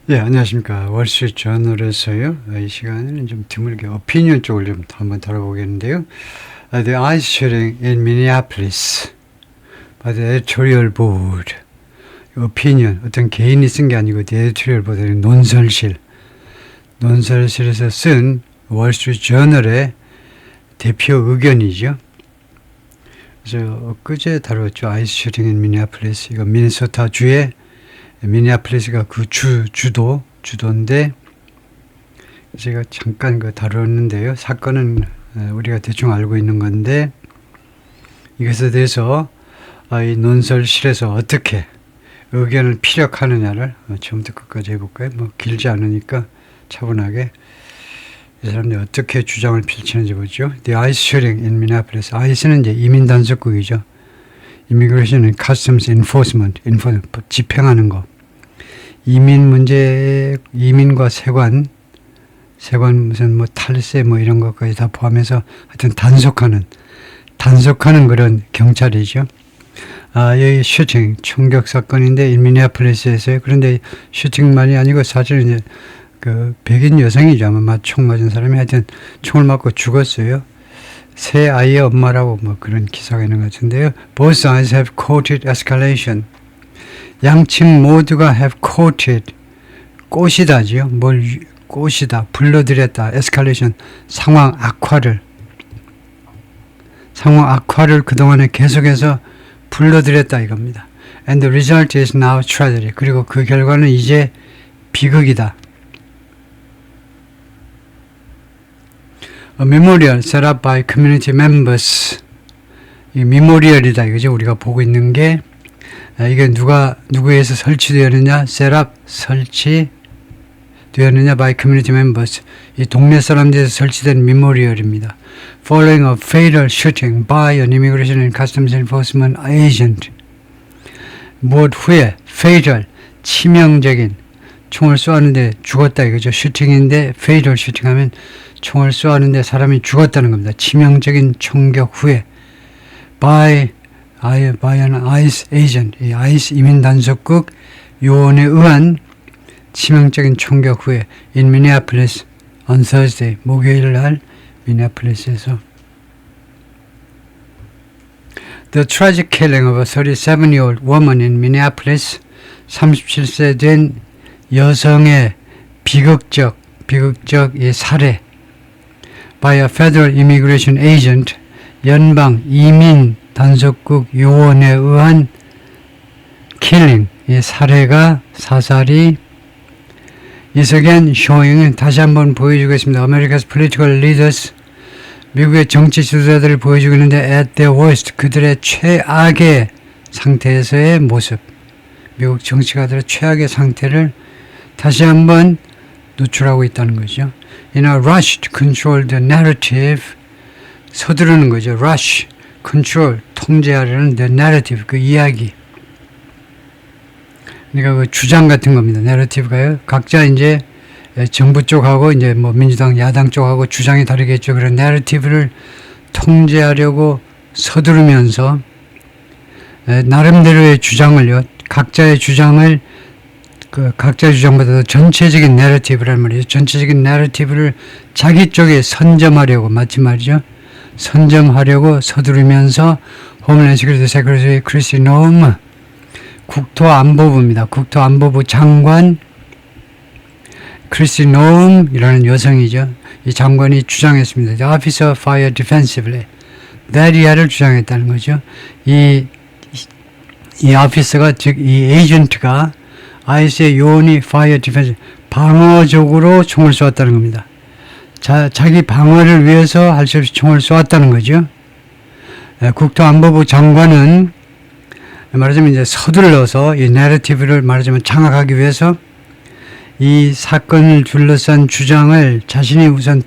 예, 안녕하십니까. 월스트리트 저널에서요. 이 시간에는 좀 드물게 오피니언 쪽을 좀 한번 다뤄보겠는데요. The ice shooting in Minneapolis by the editorial board. 오피니언, 어떤 개인이 쓴 게 아니고 the editorial board의 논설실에서 쓴 월스트리트 저널의 대표 의견이죠. 그래서 엊그제 다뤘죠. 아이스 슈팅 인 미니애폴리스. 이거 미네소타 주의 미니애폴리스가 그 주도인데 제가 잠깐 다뤘는데요. 사건은 우리가 대충 알고 있는 건데 이것에 대해서 이 논설실에서 어떻게 의견을 피력하느냐를 처음부터 끝까지 해볼까요? 뭐 길지 않으니까 차분하게 이 사람들이 어떻게 주장을 펼치는지 보죠. The ice shooting in Minneapolis. 아이스는 이제 이민 단속국이죠. Immigration and Customs Enforcement, 집행하는 거. 이민 문제, 이민과 세관 무슨 뭐 탈세 뭐 이런 것까지 다 포함해서 하여튼 단속하는 그런 경찰이죠. 여기 슈팅, 총격 사건인데, 미네아폴리스에서요. 그런데 슈팅만이 아니고 사실은 이제 그 백인 여성이죠. 아마 총 맞은 사람이 하여튼 총을 맞고 죽었어요. 새 아이의 엄마라고 뭐 그런 기사가 있는 것 같은데요. Both sides have courted escalation. 양측 모두가 have courted. 꼬시다지요. 꼬시다. 불러들였다. escalation. 상황 악화를 그동안에 계속해서 불러들였다 이겁니다. And the result is now tragedy. 그리고 그 결과는 이제 비극이다. A memorial set up by community members. 이 메모리얼이다 이거죠. 우리가 보고 있는 게 이게 누구에서 설치되었느냐? set up 설치되었느냐? by community members. 이 동네 사람들에서 설치된 메모리얼입니다. Following a fatal shooting by an immigration and customs enforcement agent. 무엇 후에 fatal 치명적인 총을 쏘았는데 죽었다 이거죠. 슈팅인데 fatal 슈팅하면 총을 쏘았는데 사람이 죽었다는 겁니다. 치명적인 총격 후에 by an ICE agent, 이 ICE 이민 단속국 요원에 의한 치명적인 총격 후에 in Minneapolis on Thursday, 목요일 날 미네아폴리스에서 The tragic killing of a 37-year-old woman in Minneapolis, 37세 된 여성의 비극적 이 살해 by a federal immigration agent, 연방 이민 단속국 요원에 의한 killing, 이 사살이 is again showing, 다시 한번 보여주겠습니다. America's political leaders, 미국의 정치 지도자들을 보여주고 있는데 at their worst, 그들의 최악의 상태에서의 모습, 미국 정치가들의 최악의 상태를 다시 한번 노출하고 있다는 거죠. In a rush to control the narrative, 서두르는 거죠. rush, control, 통제하려는 the narrative, 그 이야기. 그러니까 그 주장 같은 겁니다. narrative가요. 각자 이제 정부 쪽하고 이제 뭐 민주당, 야당 쪽하고 주장이 다르겠죠. 그런 narrative를 통제하려고 서두르면서 나름대로의 주장을요. 각자의 주장을 각자의 주장보다도 전체적인 내러티브란 말이죠. 전체적인 내러티브를 자기 쪽에 선점하려고, 마치 말이죠. 선점하려고 서두르면서 홈랜드 시큐리티 세크리터리 크리스티 노엄 국토안보부입니다. 국토안보부 장관 크리스티 노엄이라는 여성이죠. 이 장관이 주장했습니다. The officer fired defensively. 대리아를 주장했다는 거죠. 이 오피서가, 즉 이 에이전트가 ICE의 요원이 fire defense, 방어적으로 총을 쏘았다는 겁니다. 자기 방어를 위해서 할 수 없이 총을 쏘았다는 거죠. 국토안보부 장관은 말하자면 이제 서둘러서 이 내러티브를 말하자면 장악하기 위해서 이 사건을 둘러싼 주장을 자신이 우선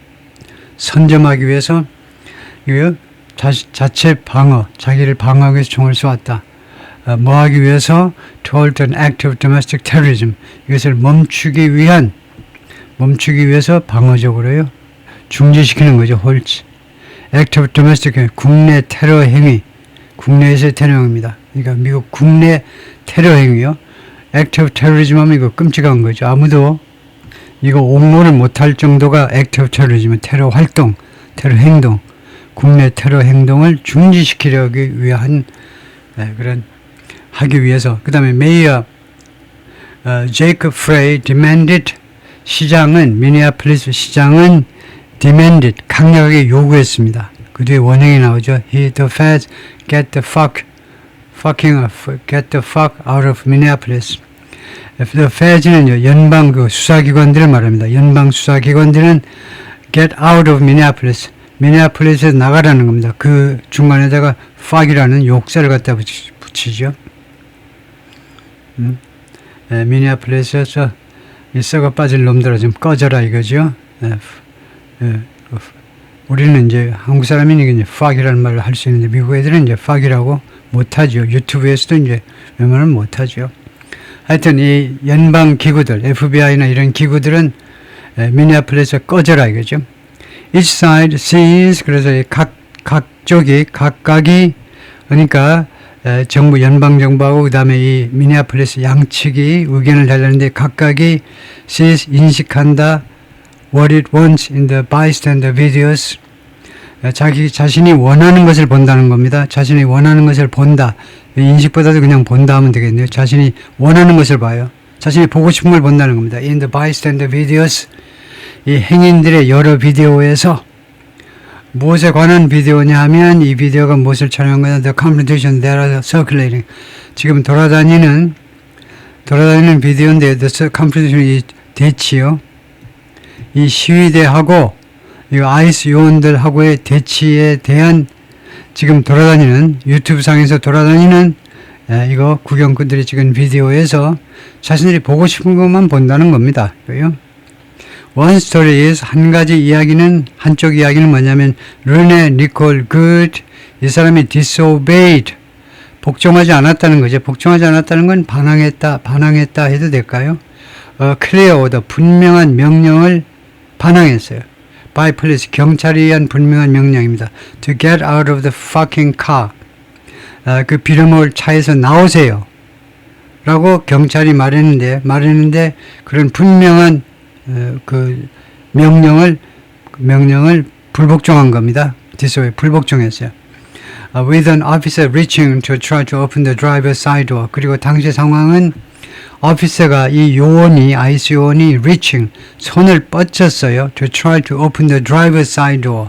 선점하기 위해서 자체 방어, 자기를 방어하기 위해서 총을 쏘았다. 뭐 하기 위해서 to halt an act of domestic terrorism, 이것을 멈추기 위해서 방어적으로요 중지시키는 거죠. halt act of domestic, 국내 테러 행위, 국내에서의 테러 행위입니다. 그러니까 미국 국내 테러 행위요. 액트 오브 테러리즘 하면 이거 끔찍한 거죠. 아무도 이거 옹호를 못할 정도가 액트 오브 테러리즘, 테러 활동, 테러 행동, 국내 테러 행동을 중지시키려기 위한 그런 하기 위해서. 그 다음에 메이어 제이콥 프레이 demanded, 시장은, 미니애폴리스 시장은 demanded, 강력하게 요구했습니다. 그 뒤에 원형이 나오죠. The feds get the fuck out of Minneapolis. The feds는요, 연방 그 수사기관들을 말합니다. 연방 수사기관들은 get out of Minneapolis, 미네아폴리스에서 나가라는 겁니다. 그 중간에다가 fuck이라는 욕설을 갖다 붙이죠. 미네아폴리스에서 이 썩어 빠질 놈들아 좀 꺼져라 이거죠. 우리는 이제 한국 사람이니까 이제 fuck이라는 말을 할 수 있는데 미국 애들은 이제 fuck이라고 못하죠. 유튜브에서도 이제 웬만하면 못하죠. 하여튼 이 연방 기구들, FBI나 이런 기구들은 미네아폴리스에서 꺼져라 이거죠. Each side sees, 그래서 각각이 그러니까 정부, 연방정부하고 그 다음에 이 미네아폴리스 양측이 의견을 달렸는데 각각이 sees, 인식한다, what it wants in the bystander videos. 자신이 원하는 것을 본다는 겁니다. 자신이 원하는 것을 본다. 인식보다도 그냥 본다 하면 되겠네요. 자신이 원하는 것을 봐요. 자신이 보고 싶은 걸 본다는 겁니다. In the bystander videos. 이 행인들의 여러 비디오에서 무엇에 관한 비디오냐 하면 이 비디오가 무엇을 촬영한 거냐. The competition that are circulating. 지금 돌아다니는 비디오인데 The competition, 이 대치요. 이 시위대하고 이 아이스 요원들하고의 대치에 대한 지금 돌아다니는 유튜브 상에서 돌아다니는 이거 구경꾼들이 찍은 비디오에서 자신들이 보고 싶은 것만 본다는 겁니다. One story is, 한 가지 이야기는, 한쪽 이야기는 뭐냐면 르네 니콜 굿, 이 사람이 disobeyed, 복종하지 않았다는 거죠. 복종하지 않았다는 건 반항했다 해도 될까요? clear order, 분명한 명령을 반항했어요. by police, 경찰에 의한 분명한 명령입니다. To get out of the fucking car. 그 빌어먹을 차에서 나오세요. 라고 경찰이 말했는데 그런 분명한 그 명령을 불복종한 겁니다. 디소에 불복종했어요. With an officer reaching to try to open the driver's side door. 그리고 당시 상황은 오피서가 이 요원이, 아이스 요원이 reaching, 손을 뻗쳤어요. To try to open the driver's side door.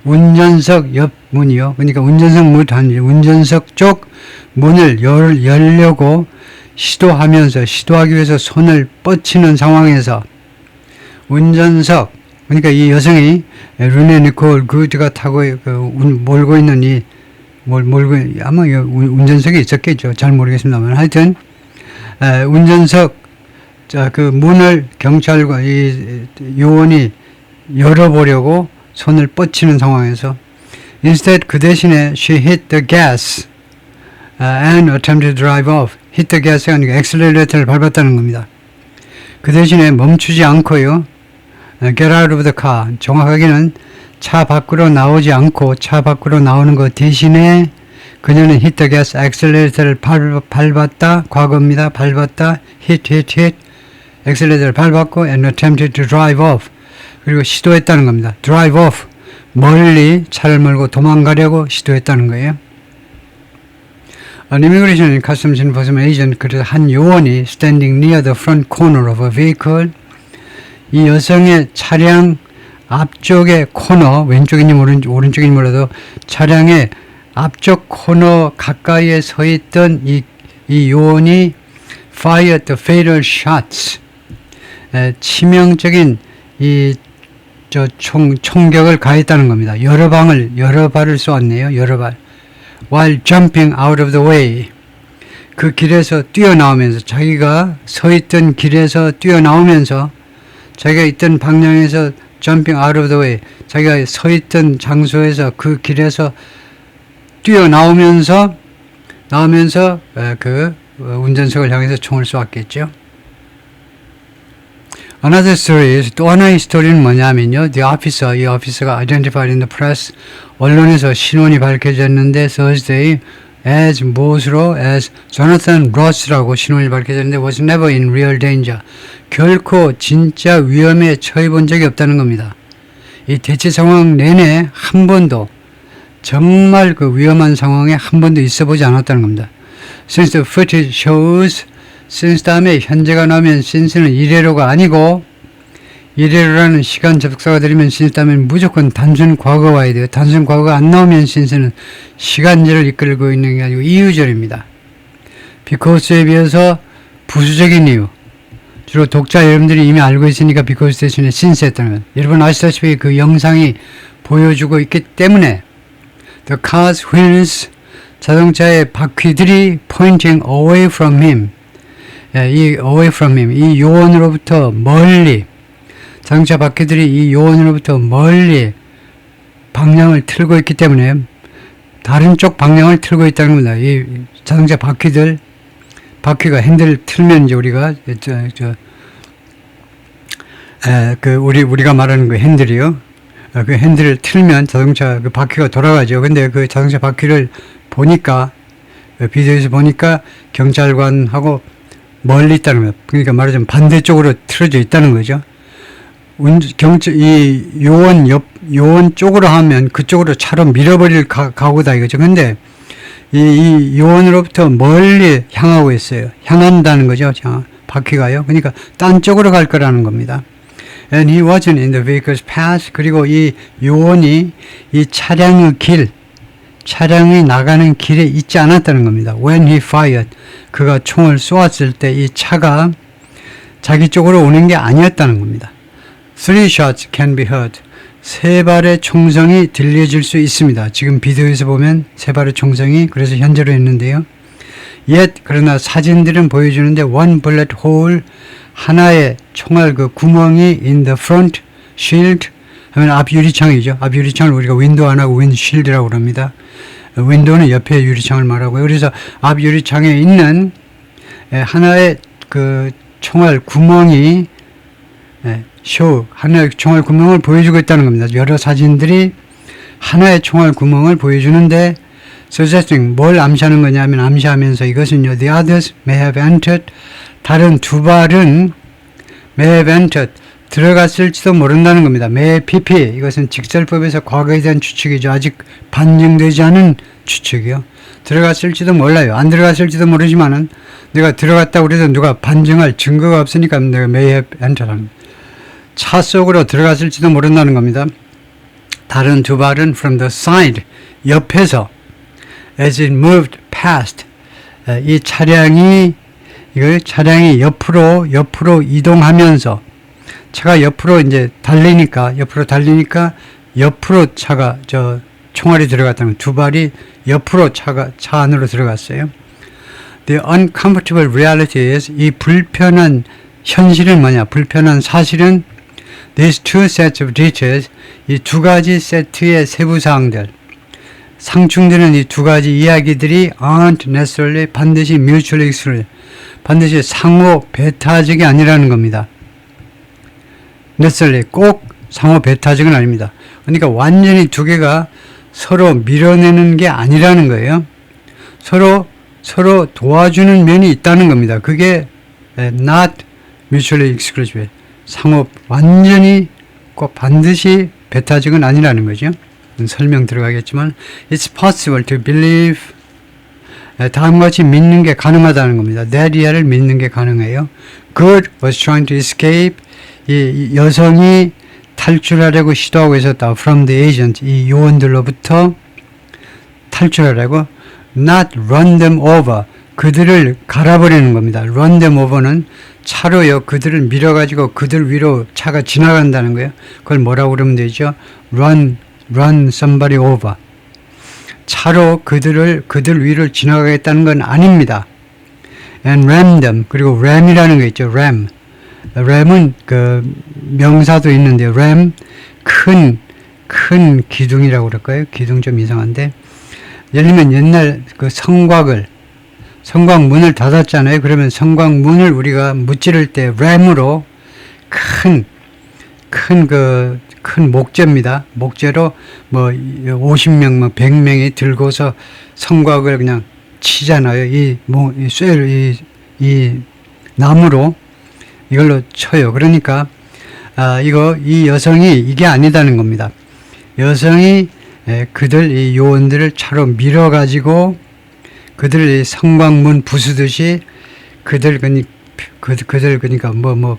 운전석 옆 문이요. 그러니까 운전석 쪽 문을 열려고 시도하기 위해서 손을 뻗치는 상황에서 운전석, 그러니까 이 여성이 르네 니콜 굿가 타고 몰고 있는 아마 운전석에 있었겠죠. 잘 모르겠습니다만 하여튼 운전석 그 문을 경찰과 이 요원이 열어보려고 손을 뻗치는 상황에서 instead 그 대신에 she hit the gas and attempted to drive off. hit the gas가 아니라 엑셀레이터를 밟았다는 겁니다. 그 대신에 멈추지 않고요. get out of the car. 정확하게는 차 밖으로 나오지 않고 차 밖으로 나오는 것 대신에 그녀는 hit the gas, 엑셀레이터를 밟았다. 과거입니다. 밟았다. hit. 엑셀레이터를 밟았고 and attempted to drive off. 그리고 시도했다는 겁니다. drive off. 멀리 차를 몰고 도망가려고 시도했다는 거예요. An immigration and customs enforcement agent, 그래서 한 요원이 standing near the front corner of a vehicle, 이 여성의 차량 앞쪽의 코너, 왼쪽인지 오른쪽인지 몰라도 차량의 앞쪽 코너 가까이에 서 있던 이 요원이 fired the fatal shots, 치명적인 총격을 가했다는 겁니다. 여러 발을 쏘았네요. 여러 발. While jumping out of the way. 그 길에서 뛰어나오면서, 자기가 서 있던 길에서 뛰어나오면서, 자기가 있던 방향에서 jumping out of the way, 자기가 서 있던 장소에서 그 길에서 뛰어나오면서 그 운전석을 향해서 총을 쏘았겠죠. Another story is, 또 하나의 스토리는 뭐냐면요. The officer, 이 officer가 identified in the press, 언론에서 신원이 밝혀졌는데 Thursday, as 무엇으로? as Jonathan Ross라고 신원이 밝혀졌는데 was never in real danger. 결코 진짜 위험에 처해 본 적이 없다는 겁니다. 이 대치 상황 내내 한 번도 정말 그 위험한 상황에 한 번도 있어 보지 않았다는 겁니다. Since the footage shows, since 다음에 현재가 나오면 since는 이래로가 아니고 이래로라는 시간 접속사가 들으면 since 다음엔 무조건 단순 과거 와야 돼요. 단순 과거가 안 나오면 since는 시간제를 이끌고 있는 게 아니고 이유절입니다. because에 비해서 부수적인 이유. 주로 독자 여러분들이 이미 알고 있으니까 because 대신에 since 했다는 것. 여러분 아시다시피 그 영상이 보여주고 있기 때문에 the car's wheels 자동차의 바퀴들이 pointing away from him 이 away from him 이 요원으로부터 멀리 자동차 바퀴들이 이 요원으로부터 멀리 방향을 틀고 있기 때문에 다른 쪽 방향을 틀고 있다는 겁니다. 이 자동차 바퀴가 핸들을 틀면 이제 우리가 우리가 말하는 그 핸들이요. 그 핸들을 틀면 자동차 그 바퀴가 돌아가죠. 근데 그 자동차 바퀴를 보니까 비디오에서 보니까 경찰관하고 멀리 있다는 거예요. 그러니까 말하자면 반대쪽으로 틀어져 있다는 거죠. 이 요원 쪽으로 하면 그쪽으로 차로 밀어버릴 각오다 이거죠. 근데 이 요원으로부터 멀리 향하고 있어요. 향한다는 거죠. 바퀴가요. 그러니까 딴 쪽으로 갈 거라는 겁니다. And he wasn't in the vehicle's path. 그리고 이 요원이 이 차량이 나가는 길에 있지 않았다는 겁니다. When he fired. 그가 총을 쏘았을 때 이 차가 자기 쪽으로 오는 게 아니었다는 겁니다. Three shots can be heard. 세 발의 총성이 들려질 수 있습니다. 지금 비디오에서 보면 세 발의 총성이 그래서 현재로 했는데요. Yet 그러나 사진들은 보여주는데 one bullet hole 하나의 총알 그 구멍이 in the front shield 하면 앞 유리창이죠. 앞 유리창을 우리가 윈도우 안 하고 윈실드라고 그럽니다. 윈도우는 옆에 유리창을 말하고요. 그래서 앞 유리창에 있는 하나의 그 총알 구멍이 하나의 총알 구멍을 보여주고 있다는 겁니다. 여러 사진들이 하나의 총알 구멍을 보여주는데 suggesting 뭘 암시하는 거냐면 암시하면서 이것은요. The others may have entered. 다른 두 발은 may have entered. 들어갔을지도 모른다는 겁니다. may pp. 이것은 직설법에서 과거에 대한 추측이죠. 아직 반증되지 않은 추측이요. 들어갔을지도 몰라요. 안 들어갔을지도 모르지만은 내가 들어갔다고 그래도 누가 반증할 증거가 없으니까 내가 may have entered 하는 차 속으로 들어갔을지도 모른다는 겁니다. 다른 두 발은 from the side, 옆에서 as it moved past, 이 차량이 옆으로 이동하면서 차가 옆으로 이제 달리니까 옆으로 차가 총알이 들어갔다는 두 발이 옆으로 차 안으로 들어갔어요. The uncomfortable reality is 이 불편한 현실은 뭐냐? 불편한 사실은 these two sets of details 이 두 가지 세트의 세부 사항들 상충되는 이 두 가지 이야기들이 aren't necessarily 반드시 mutually exclusive 반드시 상호 배타적이 아니라는 겁니다. necessarily 꼭 상호 배타적은 아닙니다. 그러니까 완전히 두 개가 서로 밀어내는 게 아니라는 거예요. 서로 도와주는 면이 있다는 겁니다. 그게 not mutually exclusive 상호 완전히 꼭 반드시 배타적은 아니라는 거죠. 설명 들어가겠지만 it's possible to believe 다음과 같이 믿는 게 가능하다는 겁니다. 데리아를 믿는 게 가능해요. Good was trying to escape 이 여성이 탈출하려고 시도하고 있었다. From the agent 이 요원들로부터 탈출하려고 not run them over 그들을 갈아버리는 겁니다. run them over는 차로요. 그들을 밀어가지고 그들 위로 차가 지나간다는 거예요. 그걸 뭐라고 그러면 되죠? run somebody over. 차로 그들 위를 지나가겠다는 건 아닙니다. and ram them. 그리고 ram이라는 거 있죠. ram은 그 명사도 있는데 ram 큰 기둥이라고 그럴까요? 기둥 좀 이상한데 예를 들면 옛날 그 성곽문을 닫았잖아요. 그러면 성곽문을 우리가 무찌를 때 램으로 큰 목재입니다. 목재로 50명, 100명이 들고서 성곽을 그냥 치잖아요. 이 쇠를 이 나무로 이걸로 쳐요. 그러니까 이 여성이 이게 아니다는 겁니다. 여성이 그들 이 요원들을 차로 밀어가지고 그들 성곽문 부수듯이 그들 그러니까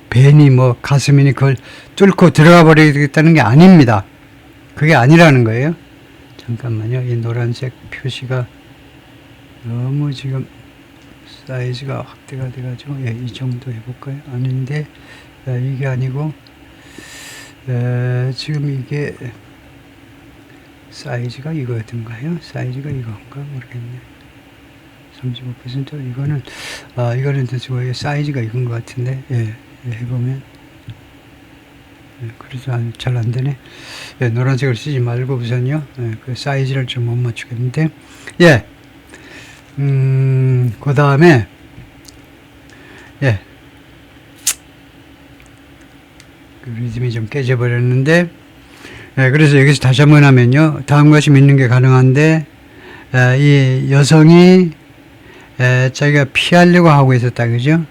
벤이 가슴이니 그걸 뚫고 들어가 버리겠다는 게 아닙니다. 그게 아니라는 거예요. 잠깐만요. 이 노란색 표시가 너무 지금 사이즈가 확대가 돼가지고 이 정도 해볼까요? 아닌데 이게 아니고 지금 이게 사이즈가 이거였던가요? 사이즈가 이건가 모르겠네. 35% 이거는 이거는 지금 사이즈가 이건 것 같은데 해보면 그래서 잘 안 되네. 노란색을 쓰지 말고 우선요. 그 사이즈를 좀 못 맞추겠는데 그 다음에 그 리듬이 좀 깨져버렸는데 그래서 여기서 다시 한번 하면요. 다음과 같이 믿는 게 가능한데 이 여성이 자기가 피하려고 하고 있었다 그죠?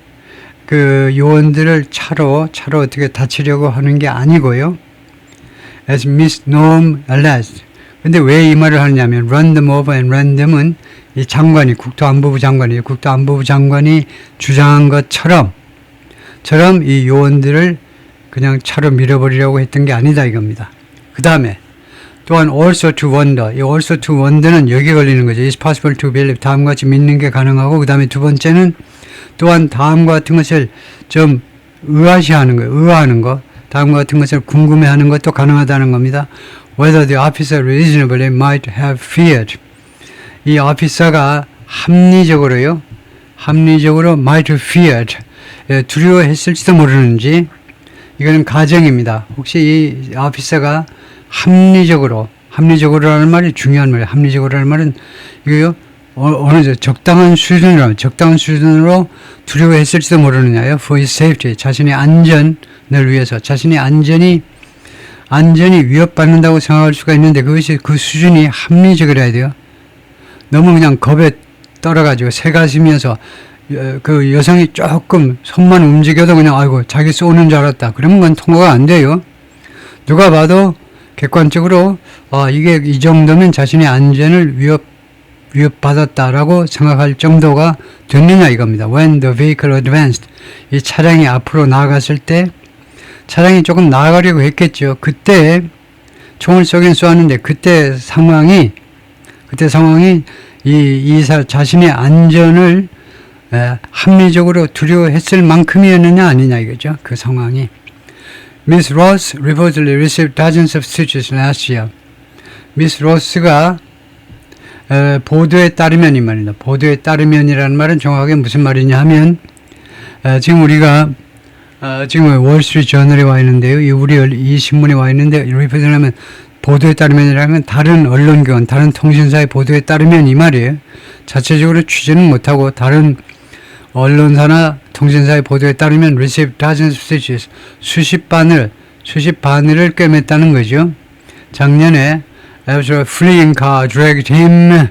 그 요원들을 차로 어떻게 다치려고 하는 게 아니고요. As Miss Noam alleged. 근데 왜 이 말을 하느냐면 run them over and run them은 이 장관이 국토안보부 장관이 주장한 것처럼 이 요원들을 그냥 차로 밀어버리려고 했던 게 아니다 이겁니다. 그 다음에 또한 also to wonder. 이 also to wonder는 여기에 걸리는 거죠. It's possible to believe. 다음과 같이 믿는 게 가능하고 그 다음에 두 번째는 또한 다음과 같은 것을 좀 의아시하는 거예요. 의아하는 거. 다음과 같은 것을 궁금해하는 것도 가능하다는 겁니다. Whether the officer reasonably might have feared. 이 오피서가 합리적으로 might have feared. 두려워했을지도 모르는지 이거는 가정입니다. 혹시 이 오피서가 합리적으로라는 말이 중요한 말이에요. 합리적으로라는 말은 이거요. 어느 적당한 수준으로 두려워했을지도 모르느냐요. For his safety. 자신의 안전을 위해서. 자신의 안전이 위협받는다고 생각할 수가 있는데 그것이 그 수준이 합리적이라야 돼요. 너무 그냥 겁에 떨어가지고 새가시면서 그 여성이 조금 손만 움직여도 그냥 아이고 자기 쏘는 줄 알았다. 그러면 그건 통과가 안 돼요. 누가 봐도 객관적으로 이게 이 정도면 자신의 안전을 위협받았다라고 생각할 정도가 됐느냐 이겁니다. When the vehicle advanced. 이 차량이 앞으로 나아갔을 때 차량이 조금 나아가려고 했겠죠. 그때 총을 쏘긴 쏘았는데 그때 상황이 자신의 안전을 합리적으로 두려워했을 만큼이었느냐 아니냐 이거죠. 그 상황이. Miss Ross reportedly received dozens of stitches last year. 미스 로스가 보도에 따르면 이 말입니다. 보도에 따르면이라는 말은 정확하게 무슨 말이냐 하면 지금 우리가 지금 월스트리트 저널에 와 있는데요. 이 신문에 와 있는데 리포트를 하면 보도에 따르면이라는 건 다른 언론기관, 다른 통신사의 보도에 따르면 이 말이에요. 자체적으로 취재는 못하고 다른 언론사나 통신사의 보도에 따르면 receive dozens of stitches 수십 바늘을 꿰맸다는 거죠. 작년에 after a fleeing car dragged him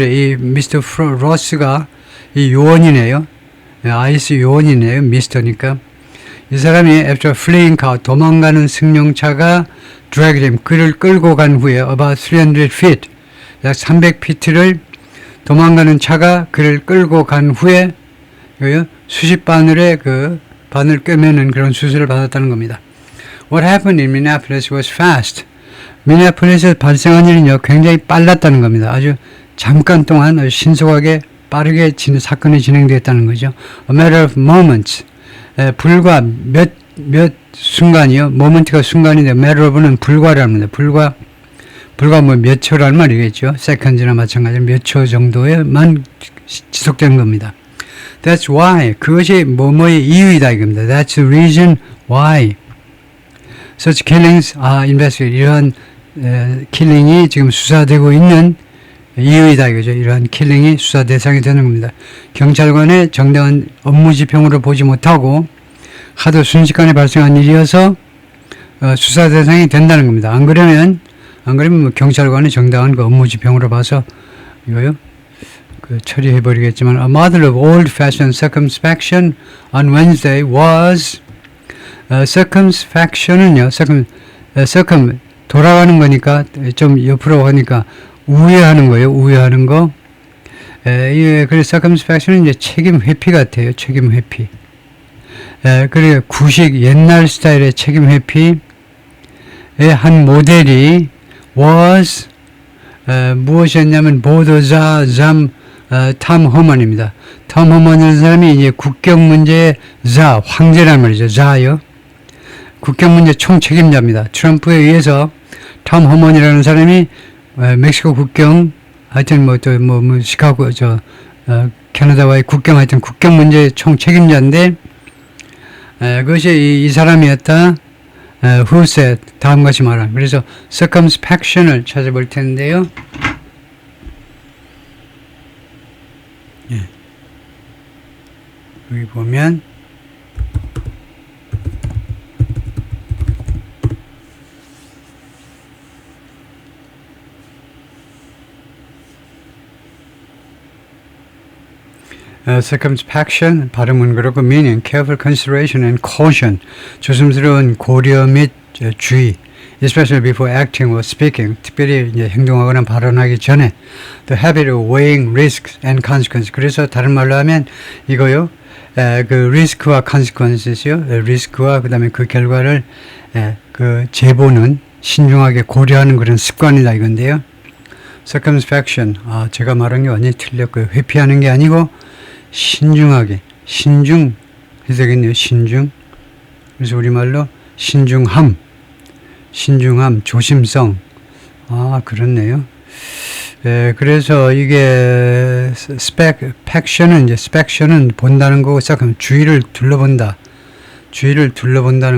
이 미스터 로스가 이 요원이네요. 아이스 요원이네요. 미스터니까 이 사람이 after a fleeing car 도망가는 승용차가 dragged him 그를 끌고 간 후에 about 300 feet 약 300피트를 도망가는 차가 그를 끌고 간 후에 수십 바늘의 그 바늘 꿰매는 그런 수술을 받았다는 겁니다. What happened in Minneapolis was fast. 미네아폴리스에서 발생한 일은요 굉장히 빨랐다는 겁니다. 아주 잠깐 동안 아주 신속하게 빠르게 사건이 진행되었다는 거죠. A matter of moments. 불과 몇 순간이요. 모먼트가 순간인데 matter of는 불과라는 겁니다. 불과 몇 초라는 말이겠죠. 세컨즈나 마찬가지로 몇 초 정도에만 지속된 겁니다. That's why. 그것이 뭐뭐의 이유이다 이겁니다. That's the reason why. Such killings are investigated. 이러한 킬링이 지금 수사되고 있는 이유이다 이거죠. 이러한 킬링이 수사 대상이 되는 겁니다. 경찰관의 정당한 업무 지평으로 보지 못하고 하도 순식간에 발생한 일이어서 수사 대상이 된다는 겁니다. 안 그러면 경찰관의 정당한 그 업무 지평으로 봐서 이거요. 처리해버리겠지만 a model of old-fashioned circumspection on Wednesday was circumspection은요, 돌아가는 거니까 좀 옆으로 하니까 우회하는 거예요. 우회하는 거. 그래서 circumspection은 이제 책임 회피 같아요. 책임 회피. 그리고 구식 옛날 스타일의 책임 회피의 한 모델이 was 무엇이었냐면 보도자 탐 허먼입니다. 탐 허먼이라는 사람이 이제 국경 문제의 황제란 말이죠. 자요. 국경 문제 총책임자입니다. 트럼프에 의해서 탐 허먼이라는 사람이 멕시코 국경 하여튼 시카고 캐나다와의 국경 하여튼 국경 문제 총책임자인데 그것이 이 사람이었다. Who said 다음과 같이 말한. 그래서 circumspection을 찾아볼 텐데요. 예. 여기 보면 circumspection 발음은 그렇고 meaning careful consideration and caution 조심스러운 고려 및 주의 especially before acting or speaking 특별히 이제 행동하거나 발언하기 전에 the habit of weighing risks and consequences 그래서 다른 말로 하면 이거요 그 리스크와 consequences요 리스크와 그 다음에 그 결과를 그 재보는 신중하게 고려하는 그런 습관이다 이건데요 circumspection 제가 말한 게 완전히 틀렸고요 회피하는 게 아니고 신중하게 신중 해석했네요 신중 그래서 우리말로 신중함 조심성 그렇네요 그래서 이게 spection은 이제 spection은 본다는 거고 시작하면 주의를 둘러본다는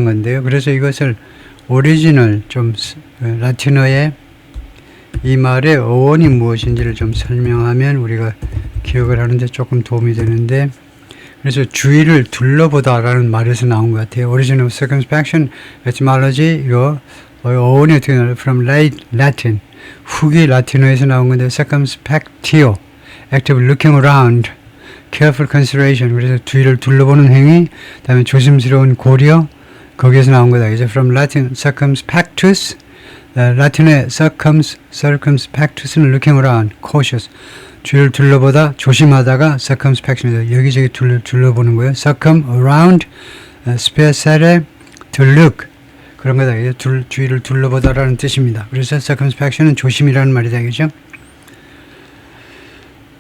건데요 그래서 이것을 오리지널 좀 라틴어의 이 말의 어원이 무엇인지를 좀 설명하면 우리가 기억을 하는데 조금 도움이 되는데 그래서 주의를 둘러보다라는 말에서 나온 것 같아요. Origin of circumspection, etymology 이거 어원이 어떻게 나와요? From Latin 후기 라틴어에서 나온 건데 circumspectio, active looking around, careful consideration 그래서 주의를 둘러보는 행위, 그다음에 조심스러운 고려 거기에서 나온 거다. 이제 from Latin circumspectus 라틴의 circumspectus는 looking around, cautious. 주위를 둘러보다 조심하다가 circumspection이다. 여기저기 둘러보는 거예요. circum, around, spessere, to look. 그런 거다. 주위를 둘러보다라는 뜻입니다. 그래서 circumspection은 조심이라는 말이다. 그죠?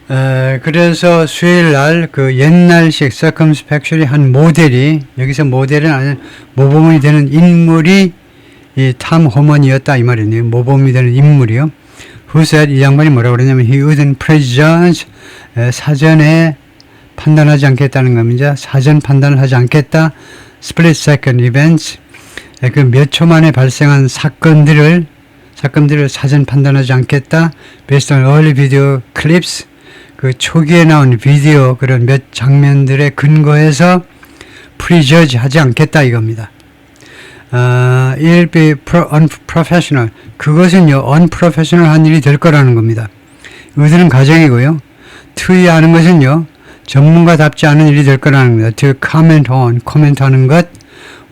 그래서 수요일 날 그 옛날식 circumspection의 한 모델이 여기서 모델은 아니 모범이 되는 인물이 이 탐 호먼이었다 이 말이네요. 모범이 되는 인물이요. Who said 이 양반이 뭐라고 그러냐면 he wouldn't prejudge 사전에 판단하지 않겠다는 겁니다. 사전 판단을 하지 않겠다. Split second events 그 몇 초 만에 발생한 사건들을 사전 판단하지 않겠다. Based on early video clips 그 초기에 나온 비디오 그런 몇 장면들에 근거해서 prejudge 하지 않겠다 이겁니다. It'll be unprofessional. 그것은요, unprofessional 한 일이 될 거라는 겁니다. 이것은 가정이고요. 투의하는 것은요, 전문가답지 않은 일이 될 거라는 겁니다. To comment on, 코멘트하는 것.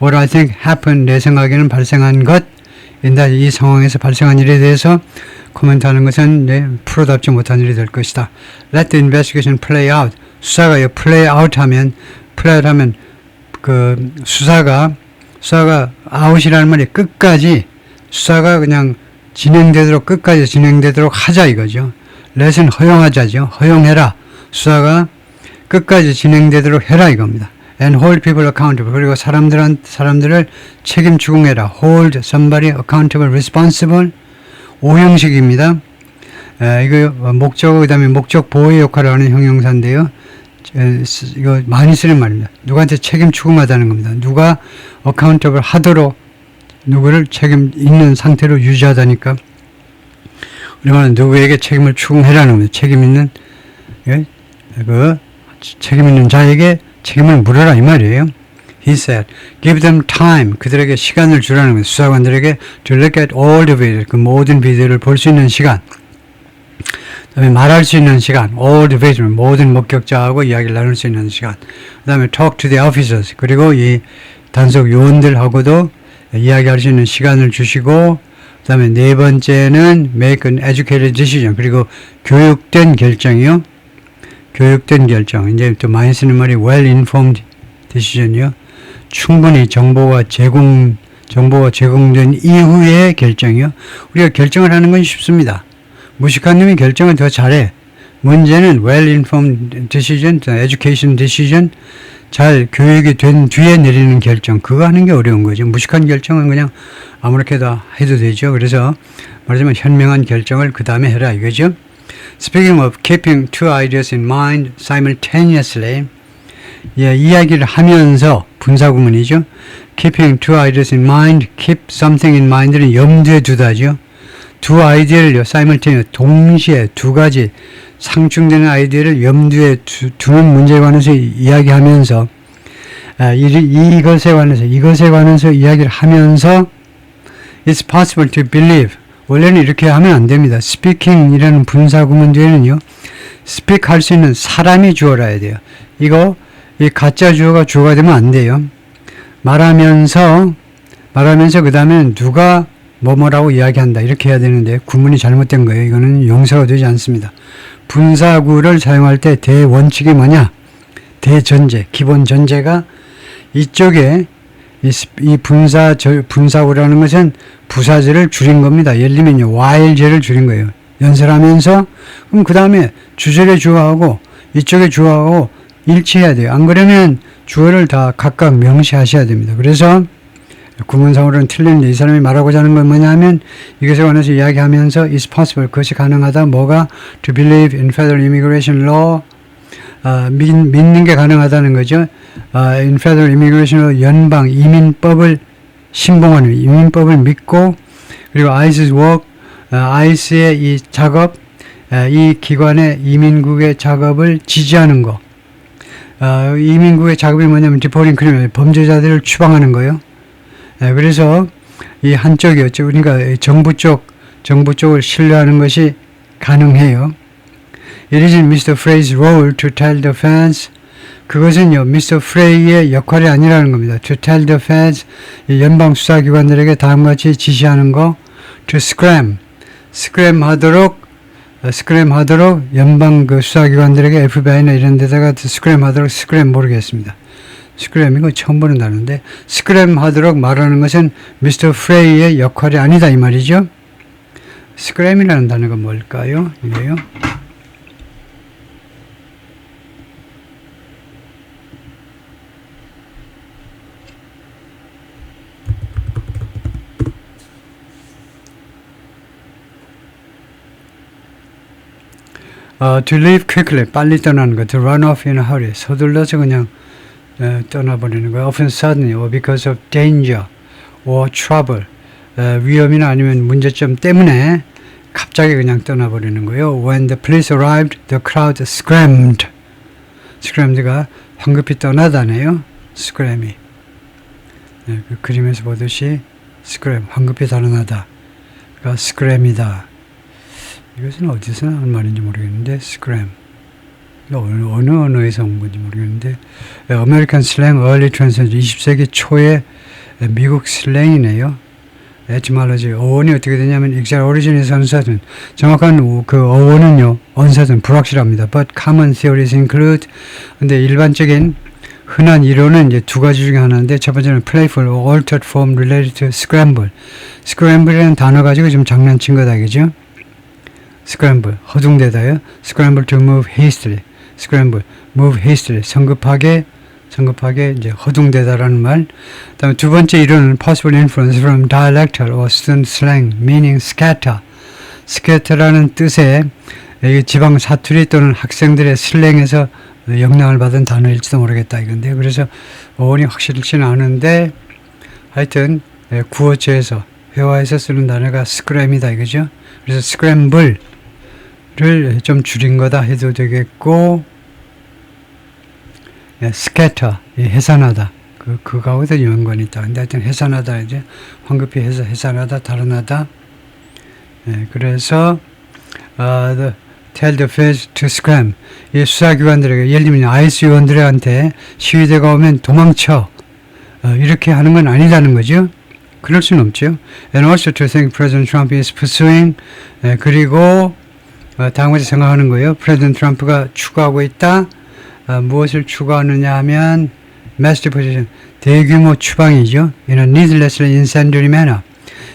What I think happened, 내 생각에는 발생한 것. 이 상황에서 발생한 일에 대해서 코멘트하는 것은 프로답지 못한 일이 될 것이다. Let the investigation play out. 수사가 play out 하면 그 수사가 아웃이라는 말이 끝까지 수사가 그냥 끝까지 진행되도록 하자 이거죠. let은 허용하자죠. 허용해라. 수사가 끝까지 진행되도록 해라 이겁니다. and hold people accountable. 그리고 사람들을 책임 추궁해라. hold somebody accountable, responsible. 오형식입니다. 이거 목적 그다음에 목적 보호의 역할을 하는 형용사인데요. 이거 많이 쓰는 말입니다. 누구한테 책임 추궁하다는 겁니다. 누가 accountable 하도록 누구를 책임 있는 상태로 유지하다니까 우리말은 누구에게 책임을 추궁해라는 겁니다. 책임 있는 자에게 책임을 물어라 이 말이에요. He said, give them time. 그들에게 시간을 주라는 겁니다. 수사관들에게 to look at all the video, 그 모든 비디오를 볼 수 있는 시간. 그다음에 말할 수 있는 시간, all the visitors, 모든 목격자하고 이야기를 나눌 수 있는 시간. 그다음에 talk to the officers, 그리고 이 단속 요원들하고도 이야기할 수 있는 시간을 주시고, 그다음에 네 번째는 make an educated decision, 그리고 교육된 결정이요. 교육된 결정. 이제 또 많이 쓰는 말이 well informed decision이요. 충분히 정보가 제공된 이후의 결정이요. 우리가 결정을 하는 건 쉽습니다. 무식한 놈이 결정을 더 잘해. 문제는 well informed decision, education decision, 잘 교육이 된 뒤에 내리는 결정, 그거 하는 게 어려운 거죠. 무식한 결정은 그냥 아무렇게나 해도 되죠. 그래서 말하자면 현명한 결정을 그 다음에 해라 이거죠. Speaking of keeping two ideas in mind simultaneously, 예, 이야기를 하면서 분사구문이죠. Keeping two ideas in mind, keep something in mind는 염두에 두다죠. 두 아이디어를 simultaneously, 동시에 두 가지 상충되는 아이디어를 염두에 두는 문제에 관해서 이야기하면서 이것에 관해서 이야기를 하면서 It's possible to believe. 원래는 이렇게 하면 안 됩니다. speaking이라는 분사구문 뒤에는요. speak 할 수 있는 사람이 주어라야 돼요. 이 가짜 주어가 주어가 되면 안 돼요. 말하면서 그 다음에 누가 뭐라고 이야기한다 이렇게 해야 되는데 구문이 잘못된 거예요. 이거는 용서가 되지 않습니다. 분사구를 사용할 때 대원칙이 뭐냐? 대전제, 기본 전제가 이쪽에 이 분사구라는 것은 부사절을 줄인 겁니다. 예를 들면요, while제를 줄인 거예요. 연설하면서, 그럼 그 다음에 주절의 주어하고 이쪽의 주어하고 일치해야 돼요. 안 그러면 주어를 다 각각 명시하셔야 됩니다. 그래서 구문상으로는 틀린데 이 사람이 말하고자 하는 건 뭐냐 하면 이것에 관해서 이야기하면서 is possible, 그것이 가능하다. 뭐가? to believe in federal immigration law, 믿는 게 가능하다는 거죠. in federal immigration law, 연방 이민법을 신봉하는, 이민법을 믿고, 그리고 ICE's work, ICE의 이 작업, 이 기관의 이민국의 작업을 지지하는 거. 이민국의 작업이 뭐냐면 deporting criminal, 범죄자들을 추방하는 거예요. 그래서 이 한쪽이었죠. 그러니까 정부 쪽을 신뢰하는 것이 가능해요. It isn't Mr. Frey's role to tell the fans. 그것은요, Mr. Frey의 역할이 아니라는 겁니다. To tell the fans, 연방 수사기관들에게 다음같이 지시하는 거, to scram 하도록 연방 그 수사기관들에게 FBI나 이런 데다가 scram 하도록, scram 모르겠습니다. 스크램, 이거 처음 보는 단어인데, 스크램 하도록 말하는 것은 미스터 프레이의 역할이 아니다 이 말이죠. 스크램이라는 단어가 뭘까요? 이게요. to leave quickly, 빨리 떠나는 거, to run off in a hurry, 서둘러서 그냥 떠나버리는 거예요. Often suddenly or because of danger or trouble, 위험이나 아니면 문제점 때문에 갑자기 그냥 떠나버리는 거예요. When the police arrived, the crowd scrammed. scrammed가 황급히 떠나다네요. scram이. 그 그림에서 보듯이 scram, 황급히 달아나다. 그러니까 scram이다. 이것은 어디서 나온 말인지 모르겠는데 scram. 어느 언어에서 온 건지 모르겠는데 아메리칸 슬랭 early translation 20세기 초의 미국 슬랭이네요. 에티몰로지 어원이 어떻게 되냐면 exact origin에서 언사든 정확한 그 어원은요 언사든 불확실합니다. But common theories include 근데 일반적인 흔한 이론은 이제 두 가지 중에 하나인데 첫 번째는 playful or altered form related to scramble. scramble이라는 단어 가지고 좀 장난친 거다 그죠? scramble 허둥대다요. scramble to move hastily. scramble move hastily 성급하게 이제 허둥대다라는 말. 그다음에 두 번째 이론은 possible influence from dialectal or student slang meaning scatter. scatter라는 뜻의 지방 사투리 또는 학생들의 슬랭에서 영향을 받은 단어일지도 모르겠다 이건데 그래서 어원이 확실치는 않은데 하여튼 구어체에서 회화에서 쓰는 단어가 scram이다 이거죠. 그래서 scramble를 좀 줄인 거다 해도 되겠고 scatter, 해산하다. 그거하고도 연관이 있다. 근데 하여튼 해산하다, 이제 황급히 해산하다, 달아나다. 그래서, tell the feds to scram. 이 수사기관들에게, 예를 들면 ICE 요원들한테 시위대가 오면 도망쳐. 이렇게 하는 건 아니라는 거죠. 그럴 수는 없죠. And also to think President Trump is pursuing. 그리고 다음까지 생각하는 거예요. President Trump가 추구하고 있다. 무엇을 추구하느냐 하면 mass deportation, 대규모 추방이죠. In a needlessly incendiary manner.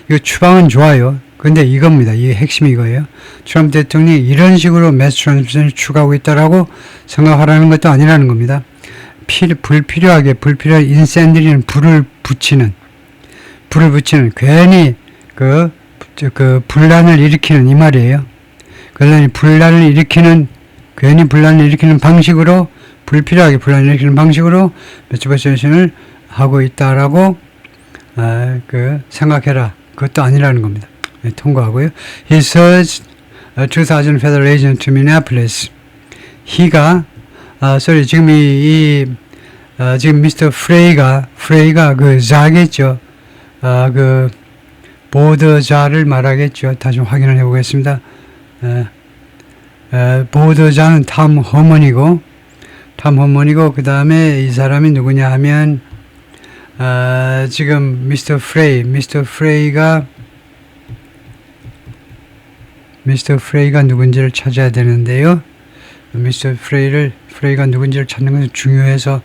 이 추방은 좋아요. 근데 이겁니다. 이 핵심이 이거예요. 트럼프 대통령이 이런 식으로 mass transmission을 추구하고 있다라고 생각하라는 것도 아니라는 겁니다. 불필요한 incendiary는 불을 붙이는 괜히 그 분란을 일으키는 이 말이에요. 괜히 분란을 일으키는 방식으로 불필요하게 분란을 일으키는 방식으로 매스터베이션을 하고 있다라고 생각해라. 그것도 아니라는 겁니다. 네, 통과하고요. He surged 2,000 federal agents to Minneapolis. 지금 지금 미스터 프레이가 그 자겠죠. 그 보더자를 말하겠죠. 다시 확인을 해보겠습니다. 보더자는 탐 허먼이고 그 다음에 이 사람이 누구냐 하면 지금 미스터 프레이가 누군지를 찾아야 되는데요. 미스터 프레이가 누군지를 찾는 것은 중요해서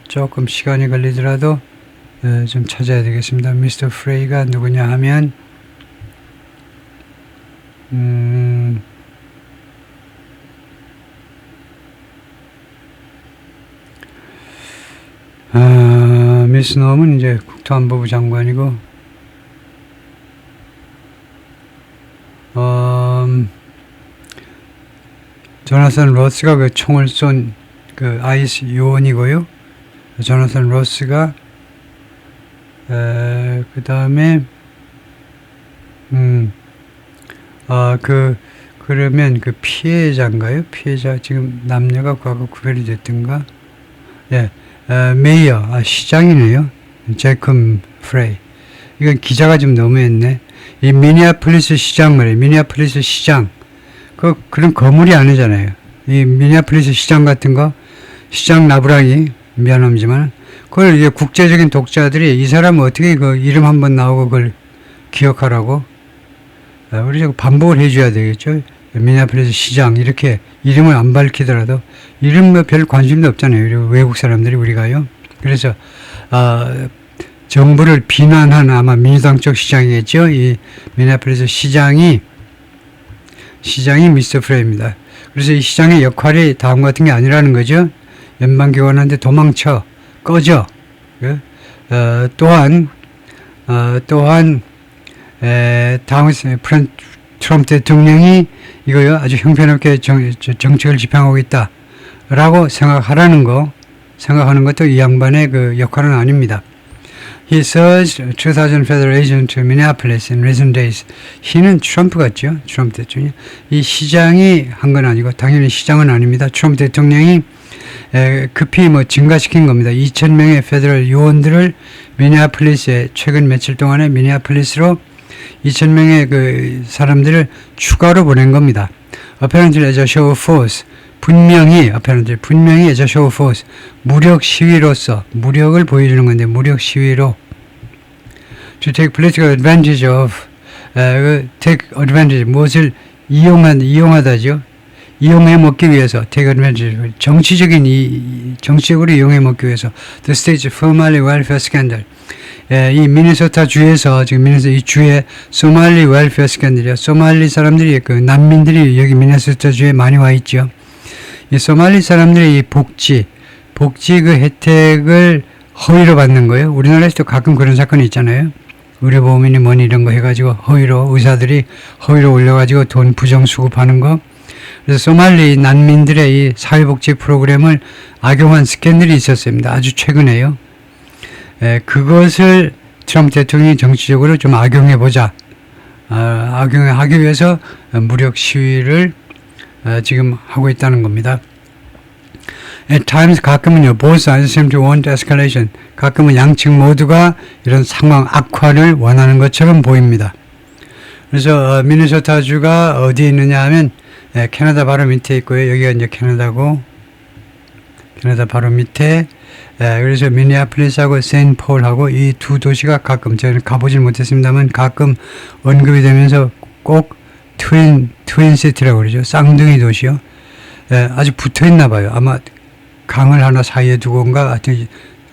조금 시간이 걸리더라도 좀 찾아야 되겠습니다. 미스터 프레이가 누구냐 하면 미스 놈은 이제 국토안보부 장관이고 조나선 로스가 그 총을 쏜 그 아이스 요원이고요. 조나선 로스가 그 다음에 그러면 그 피해자인가요? 피해자 지금 남녀가 과거 구별이 됐던가? 예, 메이어 시장이네요. 제이콥 프레이. 이건 기자가 좀 너무했네. 이 미니애폴리스 시장 말이에요. 미니애폴리스 시장. 그런 거물이 아니잖아요. 이 미니애폴리스 시장 같은 거, 시장 나부랑이, 미안합니다만, 그걸 이제 국제적인 독자들이 이 사람은 어떻게 그 이름 한번 나오고 그걸 기억하라고? 우리 자꾸 반복을 해줘야 되겠죠. 미니애폴리스 시장, 이렇게 이름을 안 밝히더라도, 이름 뭐 별 관심도 없잖아요. 외국 사람들이 우리가요. 그래서, 정부를 비난한 아마 민주당 쪽 시장이겠죠. 이 미니애폴리스 시장이 미스터 프레이입니다. 그래서 이 시장의 역할이 다음 같은 게 아니라는 거죠. 연방기관한테 도망쳐, 꺼져. 또한 다음 트럼프 대통령이 이거요 아주 형편없게 정책을 집행하고 있다라고 생각하는 것도 이 양반의 그 역할은 아닙니다. He surged 2,000 federal agents to Minneapolis in recent days. he는 트럼프 같죠? 트럼프 대통령. 이 시장이 한 건 아니고 당연히 시장은 아닙니다. 트럼프 대통령이 급히 증가시킨 겁니다. 2,000명의 페더럴 요원들을 미네아폴리스에 최근 며칠 동안에 미네아폴리스로 2,000명의 그 사람들을 추가로 보낸 겁니다. Apparently as a show of force. 분명히 as a show of force. 무력 시위로서 무력을 보여주는 건데 무력 시위로 to take political advantage of take advantage 무엇을 이용하다죠. 이용해 먹기 위해서 take advantage 정치적으로 이용해 먹기 위해서 the state's Somali welfare scandal. 이 미네소타 주에서 지금 이 주에 소말리 웰페어 스캔들이요. 소말리 사람들이 그 난민들이 여기 미네소타 주에 많이 와 있죠. 이 소말리 사람들의 이 복지 그 혜택을 허위로 받는 거예요. 우리나라에서도 가끔 그런 사건이 있잖아요. 의료보험이니 뭐니 이런 거 해가지고 허위로 의사들이 허위로 올려가지고 돈 부정수급하는 거. 그래서 소말리 난민들의 이 사회복지 프로그램을 악용한 스캔들이 있었습니다. 아주 최근에요. 그것을 트럼프 대통령이 정치적으로 좀 악용해보자. 악용하기 위해서 무력 시위를 지금 하고 있다는 겁니다. At times 가끔은요, both sides seem to want escalation. 가끔은 양측 모두가 이런 상황 악화를 원하는 것처럼 보입니다. 그래서 미네소타주가 어디에 있느냐 하면 캐나다 바로 밑에 있고요. 여기가 이제 캐나다고, 캐나다 바로 밑에, 그래서 미니애폴리스하고 세인트폴하고 이 두 도시가 가끔, 저는 가보질 못했습니다만 가끔 언급이 되면서 꼭 트윈시티라고 그러죠. 쌍둥이 도시요. 아주 붙어 있나 봐요. 아마 강을 하나 사이에 두고인가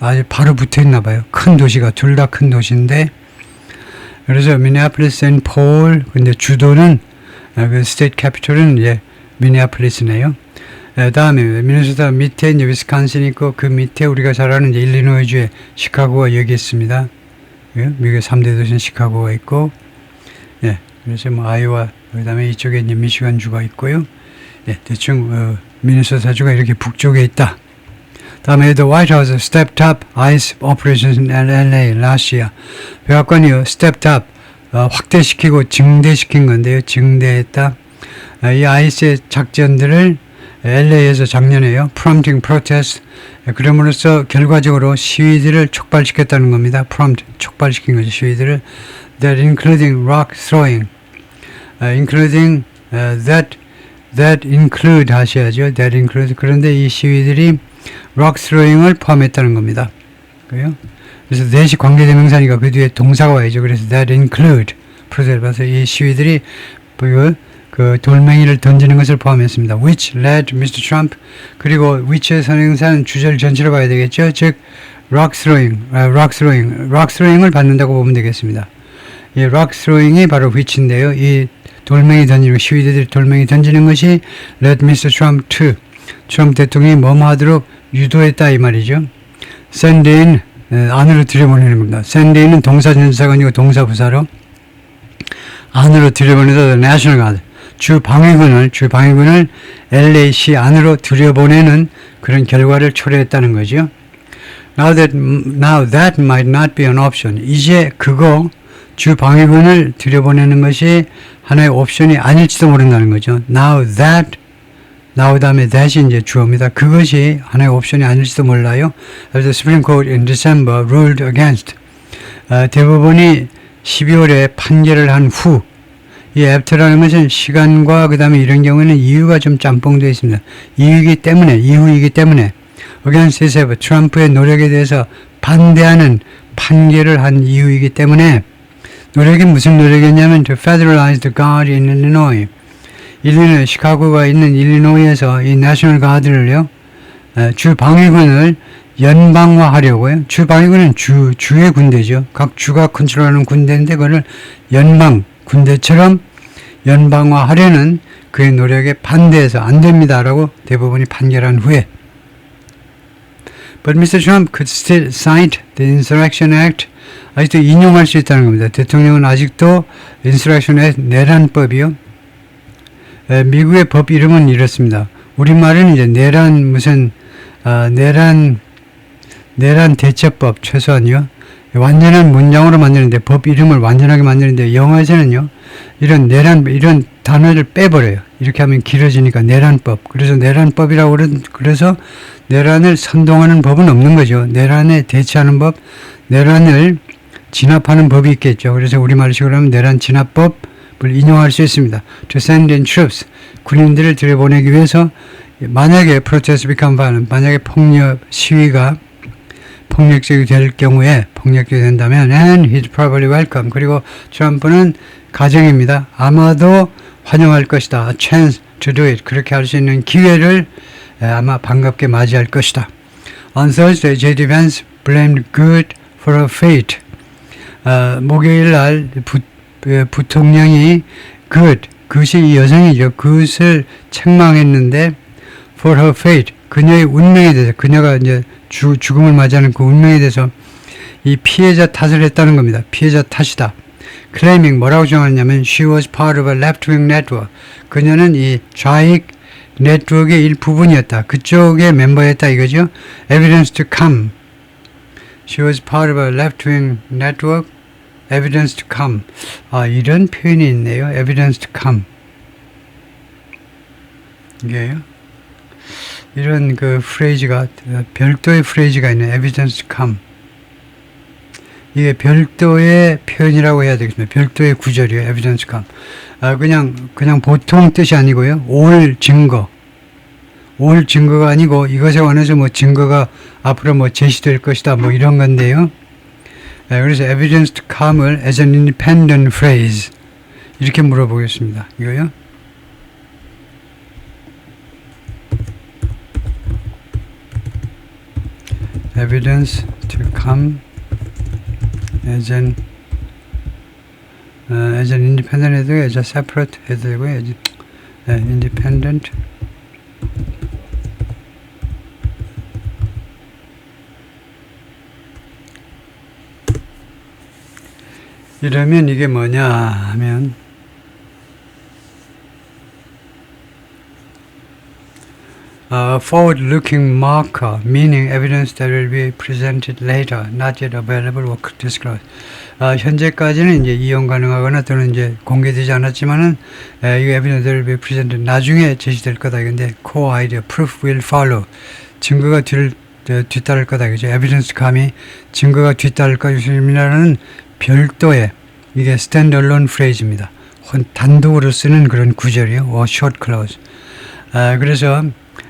아주 바로 붙어 있나 봐요. 큰 도시가, 둘 다 큰 도시인데, 그래서 미니애폴리스 세인트폴, 근데 주도는, 그 스테이트 캐피털은 이제 미니애폴리스네요. 다음에 미네소타 밑에 이제 위스콘신이 있고, 그 밑에 우리가 잘 아는 이제 일리노이주의 시카고가 여기 있습니다. 미국의 3대 도시는 시카고가 있고, 그래서 뭐 아이오와, 그 다음에 이쪽에 이제 미시간주가 있고요. 대충 미네소타주가 이렇게 북쪽에 있다. 다음에 The White House stepped up ICE operations in LA last year. 백악관이요, stepped up, 확대시키고 증대시킨 건데요. 증대했다. 이 ICE의 작전들을 LA에서 작년에요. prompting protest. 그럼으로써 결과적으로 시위들을 촉발시켰다는 겁니다. prompt, 촉발시킨 거죠, 시위들을. That including rock throwing. including, that include 하셔야죠. that include. 그런데 이 시위들이 rock throwing을 포함했다는 겁니다. 그래요? 그래서 that이 관계대명사니까 그 뒤에 동사가 와야죠. 그래서 that include. 프로세를 봐서 이 시위들이 그 돌멩이를 던지는 것을 포함했습니다. which led Mr. Trump. 그리고 which의 선행사는 주절 전체로 봐야 되겠죠. 즉 rock throwing을 받는다고 보면 되겠습니다. 이 rock throwing이 바로 which인데요. 이 돌멩이 던지는, 시위대들이 돌멩이 던지는 것이 led Mr. Trump to, 트럼프 대통령이 뭐뭐 하도록 유도했다 이 말이죠. send in, 안으로 들여보내는 겁니다. send in은 동사전치사가 아니고 동사부사로 안으로 들여보내서 the National Guard, 주 방위군을 LAC 안으로 들여보내는 그런 결과를 초래했다는 거죠. Now that might not be an option. 이제 그거, 주 방위군을 들여보내는 것이 하나의 옵션이 아닐지도 모른다는 거죠. Now 다음에 that이 이제 주어입니다. 그것이 하나의 옵션이 아닐지도 몰라요. As the Supreme Court in December ruled against. 대법원이 12월에 판결을 한 후, 이 after라는 것은 시간과 그 다음에 이런 경우에는 이유가 좀 짬뽕되어 있습니다. 이유이기 때문에 against his effort, 트럼프의 노력에 대해서 반대하는 판결을 한 이유이기 때문에, 노력이 무슨 노력이었냐면 to federalize the guard in Illinois. 시카고가 있는 일리노이에서 이 내셔널 가드를요, 주 방위군을 연방화하려고요. 주 방위군은 주의 군대죠. 각 주가 컨트롤하는 군대인데 그걸 연방 군대처럼 연방화하려는 그의 노력에 반대해서 안 됩니다라고 대법원이 판결한 후에, But Mr. Trump could still cite the Insurrection Act. 아직도 인용할 수 있다는 겁니다. 대통령은 아직도 Insurrection Act, 내란법이요. 미국의 법 이름은 이렇습니다. 우리말은 이제 내란 대처법 최소한요. 완전한 문장으로 만드는데, 법 이름을 완전하게 만드는데, 영어에서는요, 이런 단어를 빼버려요. 이렇게 하면 길어지니까 내란법. 그래서 내란법이라고 그래서 내란을 선동하는 법은 없는 거죠. 내란에 대처하는 법, 내란을 진압하는 법이 있겠죠. 그래서 우리말식으로 하면 내란 진압법을 인용할 수 있습니다. To send in troops. 군인들을 들여보내기 위해서, 만약에 protest become violent, 만약에 시위가 폭력적이 된다면, and he'd probably welcome. 그리고 트럼프는 가정입니다. 아마도 환영할 것이다. A chance to do it. 그렇게 할 수 있는 기회를 아마 반갑게 맞이할 것이다. On Thursday, J.D. Vance blamed Good for her fate. 목요일 날 부통령이 Good, 그것이 이 여성이죠. 그것을 책망했는데 for her fate, 그녀의 운명에 대해서, 그녀가 이제 죽음을 맞이하는 그 운명에 대해서 이 피해자 탓을 했다는 겁니다. 피해자 탓이다. claiming, 뭐라고 정하냐면 she was part of a left-wing network. 그녀는 이 좌익 네트워크의 일부분이었다. 그쪽의 멤버였다 이거죠. evidence to come. She was part of a left-wing network. evidence to come. 이런 표현이 있네요. evidence to come. 이게요. 이런 그 프레이즈가, 별도의 프레이즈가 있는 evidence to come. 이게 별도의 표현이라고 해야 되겠습니다. 별도의 구절이에요. evidence come. 그냥 보통 뜻이 아니고요. 올 증거가 아니고 이것에 관해서 뭐 증거가 앞으로 뭐 제시될 것이다 뭐 이런 건데요. 그래서 evidence to come을 as an independent phrase 이렇게 물어보겠습니다. 이거요. evidence to come as an independent 해도 되고 as a separate 해도 되고 independent 이러면 이게 뭐냐 하면 forward-looking marker, meaning evidence that will be presented later, not yet available or disclosed. 현재까지는 이제 이용 가능하거나 또는 이제 공개되지 않았지만은 이 evidence that will be presented 나중에 제시될 거다. 근데 core idea, proof will follow. 증거가 뒤따를 거다. 그죠? evidence 감이 증거가 뒤따를 것이라는 별도의 이게 standalone phrase입니다. 단독으로 쓰는 그런 구절이요. or short clause. 그래서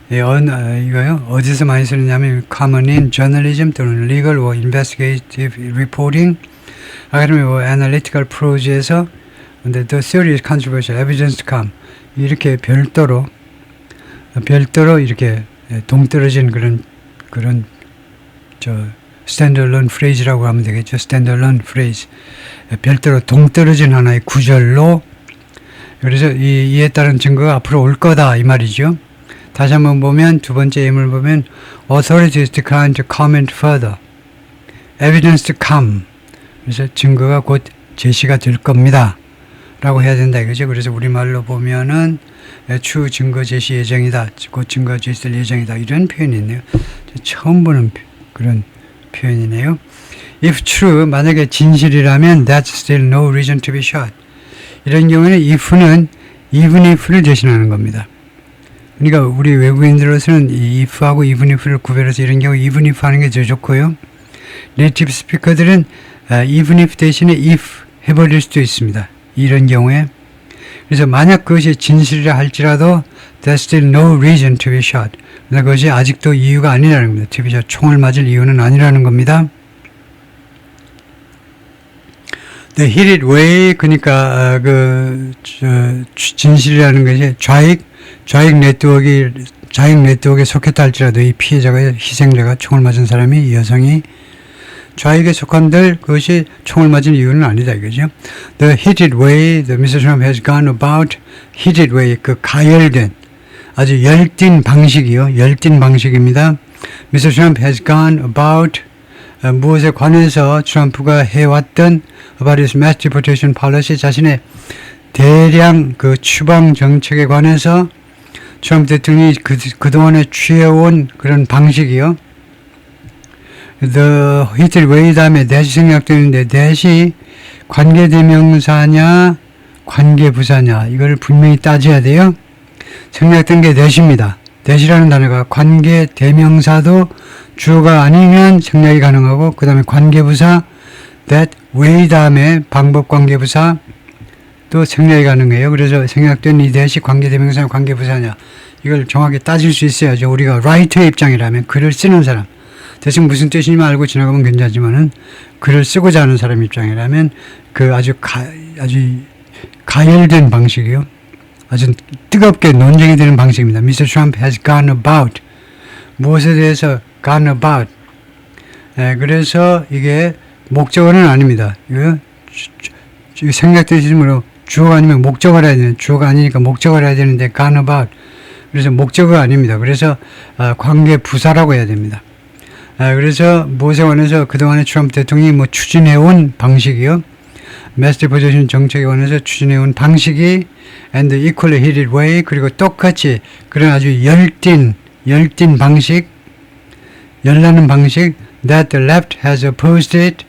이거요. 어디서 많이 쓰느냐면 common in journalism 또는 legal or investigative reporting, academic or analytical prose에서 근데 the theory is controversial, evidence to come 이렇게 별도로 이렇게 동떨어진 그런 standalone phrase라고 하면 되겠죠. standalone phrase 별도로 동떨어진 하나의 구절로 그래서 이에 따른 증거가 앞으로 올 거다 이 말이죠. 다시 한번 보면 두 번째 예문을 보면 authorities decline to comment further. evidence to come. 그래서 증거가 곧 제시가 될 겁니다. 라고 해야 된다 이거죠. 그래서 우리말로 보면은 추후 증거 제시 예정이다. 곧 증거 제시될 예정이다. 이런 표현이 있네요. 처음 보는 그런 표현이네요. if true, 만약에 진실이라면 that's still no reason to be shot. 이런 경우에는 if는 even if를 대신하는 겁니다. 그러니까 우리 외국인들로서는 이 if하고 even if를 구별해서 이런 경우 even if 하는 게 더 좋고요. 네이티브 스피커들은 even if 대신에 if 해버릴 수도 있습니다. 이런 경우에. 그래서 만약 그것이 진실이라 할지라도 there's still no reason to be shot. 그러나 그것이 아직도 이유가 아니라는 겁니다. to be shot. 총을 맞을 이유는 아니라는 겁니다. The hit it way, 그러니까 진실이라는 것이 좌익 네트워크에 속했다 할지라도 이 피해자가 희생자가 총을 맞은 사람이 여성이 좌익에 속한들 그것이 총을 맞은 이유는 아니다 이거죠. The hit it way, the Mr. Trump has gone about hit it way, 그 가열된 아주 열띤 방식이요. 열띤 방식입니다. Mr. Trump has gone about 무엇에 관해서 트럼프가 해왔던 about his mass deportation policy, 자신의 대량 그 추방 정책에 관해서 트럼프 대통령이 그동안에 취해온 그런 방식이요. The hit it way 다음에 that이 생략되는데 that이 관계대명사냐 관계부사냐 이걸 분명히 따져야 돼요. 생략된 게 that입니다. that이라는 단어가 관계대명사도 주어가 아니면 생략이 가능하고 그 다음에 관계부사 that way 다음에 방법관계부사 또 생략이 가능해요. 그래서 생략된 이 that이 관계대명사냐 관계부사냐 이걸 정확히 따질 수 있어야죠. 우리가 라이터의 입장이라면 글을 쓰는 사람 대충 무슨 뜻인지 알고 지나가면 괜찮지만은 글을 쓰고자 하는 사람 입장이라면 그 아주 가열된 방식이요. 아주 뜨겁게 논쟁이 되는 방식입니다. Mr. Trump has gone about 무엇에 대해서 gone about 그래서 이게 목적어는 아닙니다. 이거 생략된 시점으로 주어가 아니면 목적어를 해야 되는 주어가 아니니까 목적어를 해야 되는데 gone about 그래서 목적어가 아닙니다. 그래서 관계 부사라고 해야 됩니다. 그래서 무엇에 관해서 그동안에 트럼프 대통령이 뭐 추진해온 방식이요. mass deportation 정책에 관해서 추진해온 방식이 and equally heated way 그리고 똑같이 그런 아주 열띤 방식 열나는 방식 that the left has opposed it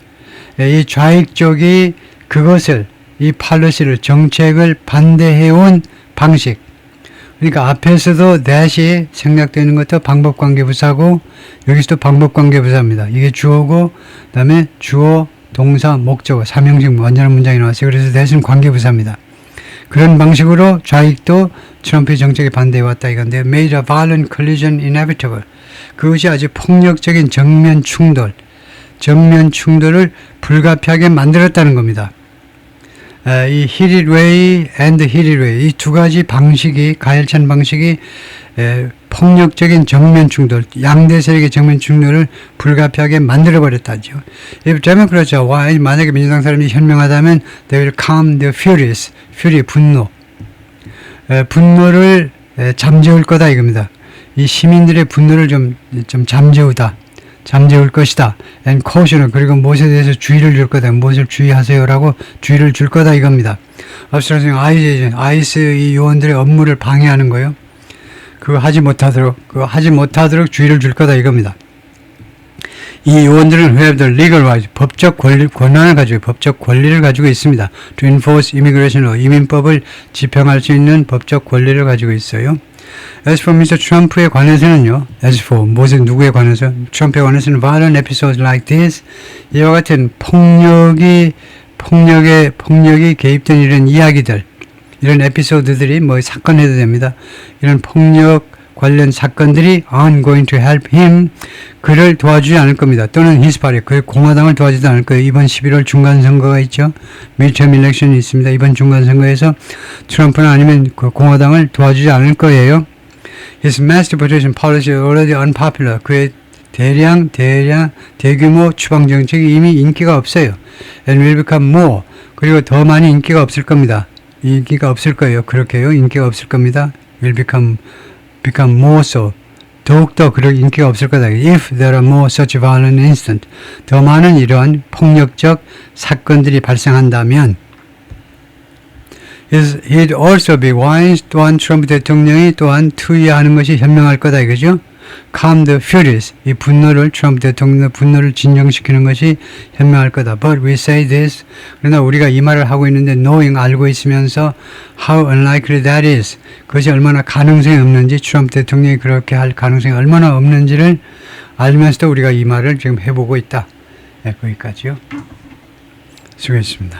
이 좌익 쪽이 그것을 이 policy를 정책을 반대해온 방식 그러니까 앞에서도 that이 생략되는 것도 방법관계부사고 여기서도 방법관계부사입니다. 이게 주어고 그 다음에 주어 동사, 목적어, 삼형식 완전한 문장이 나왔어요. 그래서 대신 관계부사입니다. 그런 방식으로 좌익도 트럼프의 정책에 반대해왔다 이건데 made a violent collision inevitable. 그것이 아주 폭력적인 정면 충돌을 불가피하게 만들었다는 겁니다. 이 hit it way and hit it way 이 두 가지 방식이 가열찬 방식이 폭력적인 정면 충돌, 양대 세력의 정면 충돌을 불가피하게 만들어버렸다죠. 되면 그렇죠. 만약에 민주당 사람이 현명하다면 they will calm the furious, fury, 분노를 잠재울 거다 이겁니다. 이 시민들의 분노를 좀 잠재울 것이다. and caution, 그리고 무엇에 대해서 주의를 줄 거다. 무엇을 주의하세요라고 주의를 줄 거다 이겁니다. obstruction, 아이스 이 요원들의 업무를 방해하는 거예요. 그거 하지 못하도록 주의를 줄 거다 이겁니다. 이 요원들은 have the legal right, 법적 권리를 가지고 있습니다. to enforce immigration law, 이민법을 집행할 수 있는 법적 권리를 가지고 있어요. As for Mr. Trump에 관해서는요, 누구에 관해서? 트럼프에 관해서는 violent episodes like this, 이와 같은 폭력이 개입된 이런 이야기들, 이런 에피소드들이 사건해도 됩니다. 이런 폭력 관련 사건들이 aren't going to help him, 그를 도와주지 않을 겁니다. 또는 his party, 그 공화당을 도와주지 않을 거예요. 이번 11월 중간선거가 있죠. midterm election이 있습니다. 이번 중간선거에서 트럼프나 아니면 그 공화당을 도와주지 않을 거예요. His mass deportation policy is already unpopular. 그의 대규모 추방 정책이 이미 인기가 없어요. And will become more. 그리고 더 많이 인기가 없을 겁니다. 인기가 없을 거예요. 그렇게요. 인기가 없을 겁니다. will become more so. 더욱더 그럴 인기가 없을 거다. If there are more such violent incidents. 더 많은 이러한 폭력적 사건들이 발생한다면 He'd also be wise. 또한 트럼프 대통령이 또한 투의하는 것이 현명할 거다 이거죠. Calm the furious. 이 트럼프 대통령의 분노를 진정시키는 것이 현명할 거다. But we say this. 그러나 우리가 이 말을 하고 있는데 knowing, 알고 있으면서 how unlikely that is. 그것이 얼마나 가능성이 없는지, 트럼프 대통령이 그렇게 할 가능성이 얼마나 없는지를 알면서도 우리가 이 말을 지금 해보고 있다. 네, 거기까지요. 수고했습니다.